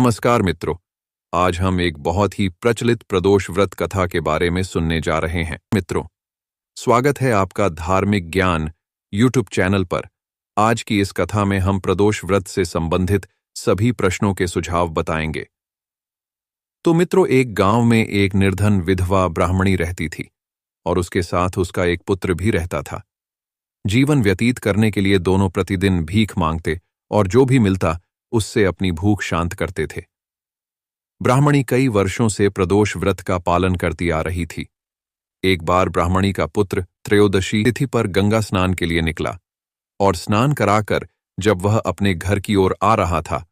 नमस्कार मित्रों, आज हम एक बहुत ही प्रचलित प्रदोष व्रत कथा के बारे में सुनने जा रहे हैं। मित्रों, स्वागत है आपका धार्मिक ज्ञान यूट्यूब चैनल पर। आज की इस कथा में हम प्रदोष व्रत से संबंधित सभी प्रश्नों के सुझाव बताएंगे। तो मित्रों, एक गांव में एक निर्धन विधवा ब्राह्मणी रहती थी और उसके साथ उसका एक पुत्र भी रहता था। जीवन व्यतीत करने के लिए दोनों प्रतिदिन भीख मांगते और जो भी मिलता उससे अपनी भूख शांत करते थे। ब्राह्मणी कई वर्षों से प्रदोष व्रत का पालन करती आ रही थी। एक बार ब्राह्मणी का पुत्र त्रयोदशी तिथि पर गंगा स्नान के लिए निकला और स्नान कराकर जब वह अपने घर की ओर आ रहा था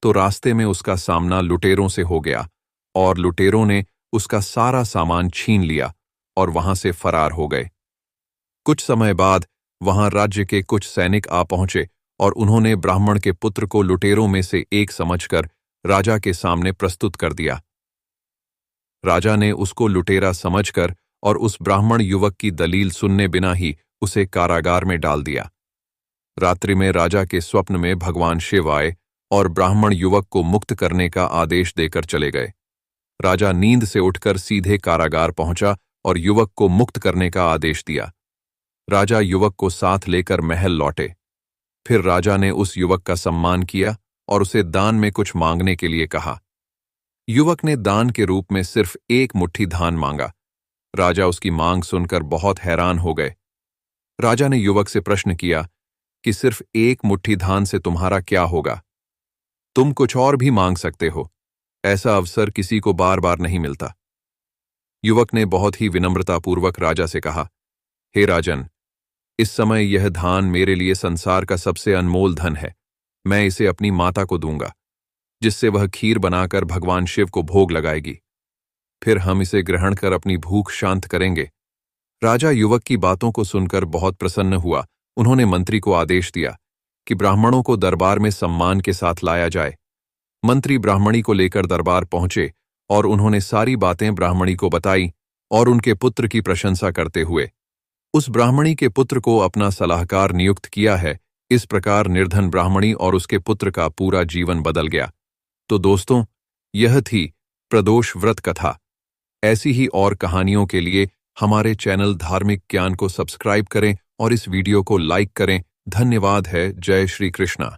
तो रास्ते में उसका सामना लुटेरों से हो गया और लुटेरों ने उसका सारा सामान छीन लिया और वहां से फरार हो गए। कुछ समय बाद वहां राज्य के कुछ सैनिक आ पहुंचे और उन्होंने ब्राह्मण के पुत्र को लुटेरों में से एक समझकर राजा के सामने प्रस्तुत कर दिया। राजा ने उसको लुटेरा समझकर और उस ब्राह्मण युवक की दलील सुनने बिना ही उसे कारागार में डाल दिया। रात्रि में राजा के स्वप्न में भगवान शिव आए और ब्राह्मण युवक को मुक्त करने का आदेश देकर चले गए। राजा नींद से उठकर सीधे कारागार पहुंचा और युवक को मुक्त करने का आदेश दिया। राजा युवक को साथ लेकर महल लौटे। फिर राजा ने उस युवक का सम्मान किया और उसे दान में कुछ मांगने के लिए कहा। युवक ने दान के रूप में सिर्फ एक मुट्ठी धान मांगा। राजा उसकी मांग सुनकर बहुत हैरान हो गए। राजा ने युवक से प्रश्न किया कि सिर्फ एक मुट्ठी धान से तुम्हारा क्या होगा? तुम कुछ और भी मांग सकते हो, ऐसा अवसर किसी को बार बार नहीं मिलता। युवक ने बहुत ही विनम्रतापूर्वक राजा से कहा, हे राजन, इस समय यह धान मेरे लिए संसार का सबसे अनमोल धन है। मैं इसे अपनी माता को दूंगा, जिससे वह खीर बनाकर भगवान शिव को भोग लगाएगी। फिर हम इसे ग्रहण कर अपनी भूख शांत करेंगे। राजा युवक की बातों को सुनकर बहुत प्रसन्न हुआ। उन्होंने मंत्री को आदेश दिया कि ब्राह्मणों को दरबार में सम्मान के साथ लाया जाए। मंत्री ब्राह्मणी को लेकर दरबार पहुंचे और उन्होंने सारी बातें ब्राह्मणी को बताई और उनके पुत्र की प्रशंसा करते हुए उस ब्राह्मणी के पुत्र को अपना सलाहकार नियुक्त किया है। इस प्रकार निर्धन ब्राह्मणी और उसके पुत्र का पूरा जीवन बदल गया। तो दोस्तों, यह थी प्रदोष व्रत कथा। ऐसी ही और कहानियों के लिए हमारे चैनल धार्मिक ज्ञान को सब्सक्राइब करें और इस वीडियो को लाइक करें। धन्यवाद है। जय श्री कृष्णा।